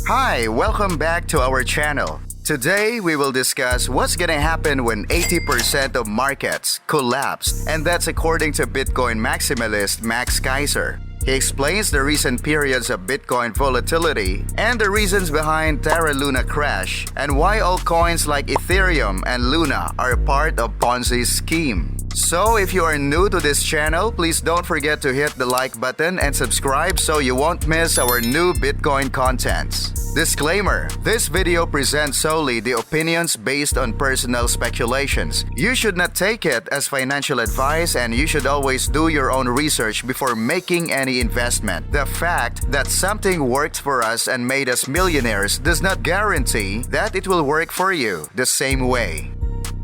Hi, welcome back to our channel. Today, we will discuss what's gonna happen when 80% of markets collapse, and that's according to Bitcoin maximalist Max Keiser. He explains the recent periods of Bitcoin volatility and the reasons behind Terra Luna crash and why altcoins like Ethereum and Luna are part of Ponzi's scheme. So if you are new to this channel, please don't forget to hit the like button and subscribe so you won't miss our new Bitcoin contents. Disclaimer: this video presents solely the opinions based on personal speculations. You should not take it as financial advice, and you should always do your own research before making any investment. The fact that something worked for us and made us millionaires does not guarantee that it will work for you the same way.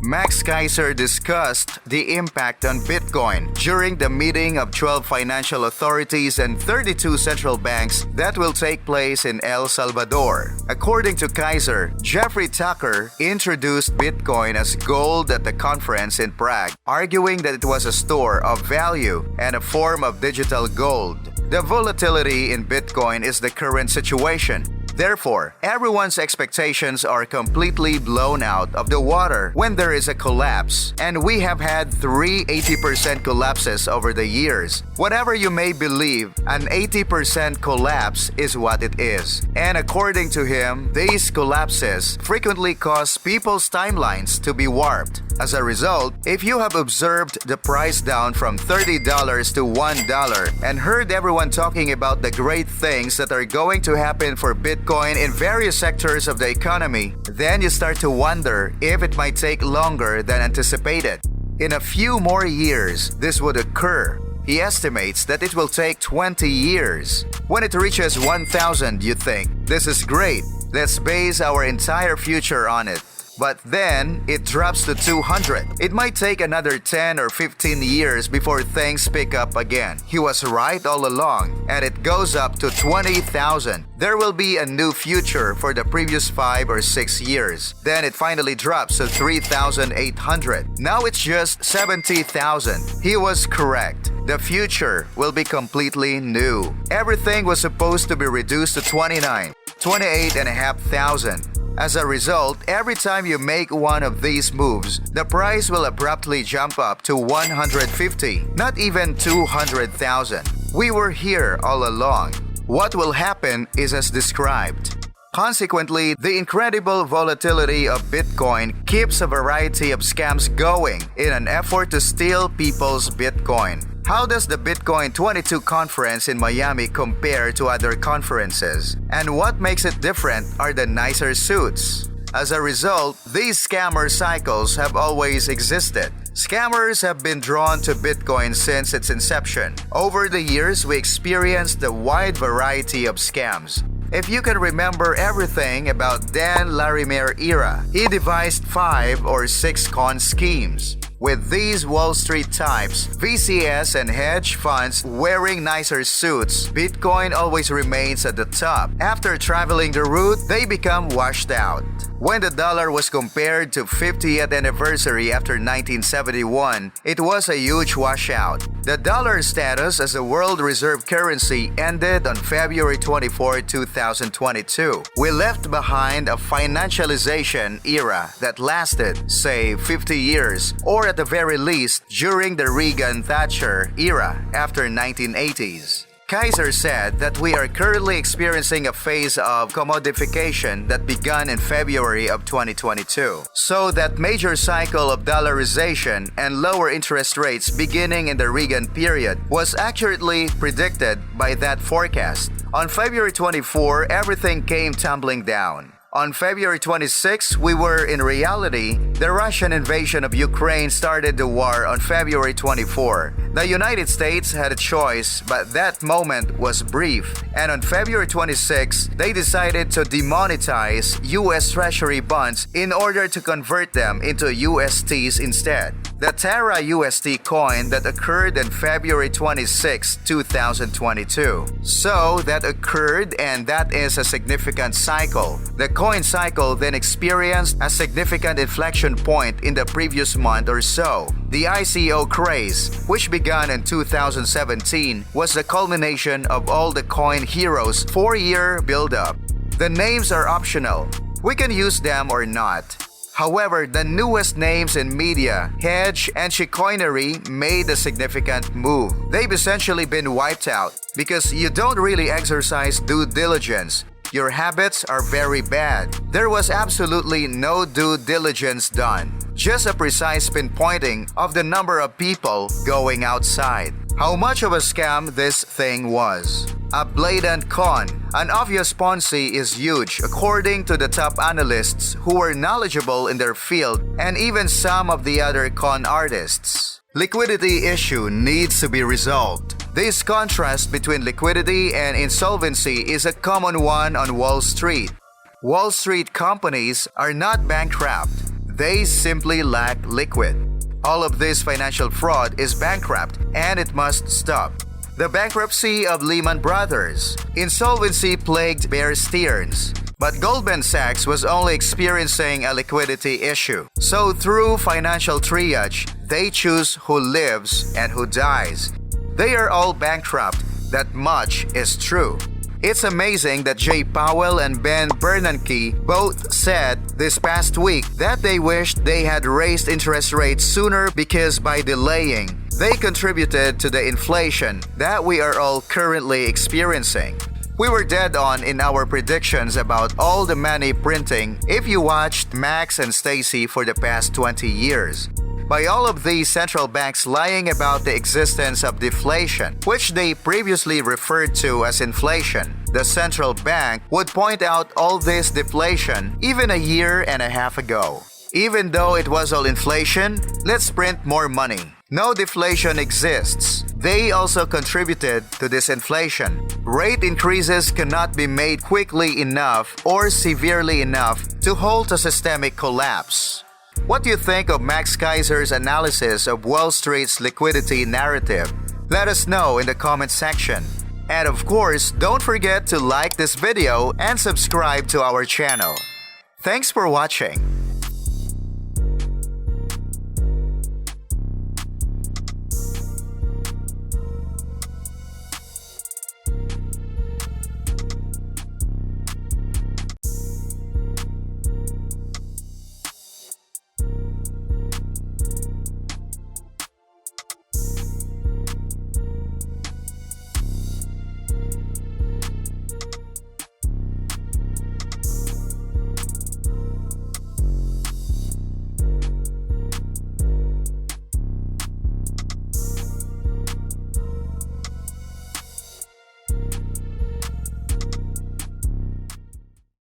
Max Keiser discussed the impact on Bitcoin during the meeting of 12 financial authorities and 32 central banks that will take place in El Salvador. According to Keiser, Jeffrey Tucker introduced Bitcoin as gold at the conference in Prague, arguing that it was a store of value and a form of digital gold. The volatility in Bitcoin is the current situation. Therefore, everyone's expectations are completely blown out of the water when there is a collapse, and we have had 80% collapses over the years. Whatever you may believe, an 80% collapse is what it is. And according to him, these collapses frequently cause people's timelines to be warped. As a result, if you have observed the price down from $30 to $1 and heard everyone talking about the great things that are going to happen for Bitcoin in various sectors of the economy, then you start to wonder if it might take longer than anticipated. In a few more years, this would occur. He estimates that it will take 20 years. When it reaches 1,000, you think, this is great. Let's base our entire future on it. But then, it drops to 200. It might take another 10 or 15 years before things pick up again. He was right all along, and it goes up to 20,000. There will be a new future for the previous 5 or 6 years. Then it finally drops to 3,800. Now it's just 70,000. He was correct. The future will be completely new. Everything was supposed to be reduced to 28,500. As a result, every time you make one of these moves, the price will abruptly jump up to 150, not even 200,000. We were here all along. What will happen is as described. Consequently, the incredible volatility of Bitcoin keeps a variety of scams going in an effort to steal people's Bitcoin. How does the Bitcoin 22 conference in Miami compare to other conferences? And what makes it different are the nicer suits. As a result, these scammer cycles have always existed. Scammers have been drawn to Bitcoin since its inception. Over the years, we experienced a wide variety of scams. If you can remember everything about Dan Larimer era, he devised 5 or 6 con schemes. With these Wall Street types, VCS and hedge funds wearing nicer suits, Bitcoin always remains at the top. After traveling the route, they become washed out. When the dollar was compared to 50th anniversary after 1971, it was a huge washout. The dollar's status as a world reserve currency ended on February 24, 2022. We left behind a financialization era that lasted, say, 50 years, or at the very least during the Reagan-Thatcher era after 1980s. Keiser said that we are currently experiencing a phase of commodification that began in February of 2022. So that major cycle of dollarization and lower interest rates beginning in the Reagan period was accurately predicted by that forecast. On February 24, everything came tumbling down. On February 26, we were in reality. The Russian invasion of Ukraine started the war on February 24. The United States had a choice, but that moment was brief. And on February 26, they decided to demonetize U.S. Treasury bonds in order to convert them into USTs instead. The Terra UST coin that occurred on February 26, 2022. So that occurred, and that is a significant cycle. The coin cycle then experienced a significant inflection point in the previous month or so. The ICO craze, which began in 2017, was the culmination of all the coin heroes' 4-year build-up. The names are optional. We can use them or not. However, the newest names in media, hedge, and chicanery made a significant move. They've essentially been wiped out because you don't really exercise due diligence. Your habits are very bad. There was absolutely no due diligence done. Just a precise pinpointing of the number of people going outside. How much of a scam this thing was. A blatant con. An obvious Ponzi is huge according to the top analysts who were knowledgeable in their field and even some of the other con artists. Liquidity issue needs to be resolved. This contrast between liquidity and insolvency is a common one on Wall Street. Wall Street companies are not bankrupt. They simply lack liquid. All of this financial fraud is bankrupt and it must stop. The bankruptcy of Lehman Brothers. Insolvency plagued Bear Stearns. But Goldman Sachs was only experiencing a liquidity issue. So through financial triage, they choose who lives and who dies. They are all bankrupt. That much is true. It's amazing that Jay Powell and Ben Bernanke both said this past week that they wished they had raised interest rates sooner because by delaying, they contributed to the inflation that we are all currently experiencing. We were dead on in our predictions about all the money printing if you watched Max and Stacy for the past 20 years. By all of these central banks lying about the existence of deflation, which they previously referred to as inflation, the central bank would point out all this deflation even a year and a half ago. Even though it was all inflation, let's print more money. No deflation exists. They also contributed to this inflation. Rate increases cannot be made quickly enough or severely enough to halt a systemic collapse. What do you think of Max Keiser's analysis of Wall Street's liquidity narrative? Let us know in the comment section. And of course, don't forget to like this video and subscribe to our channel. Thanks for watching.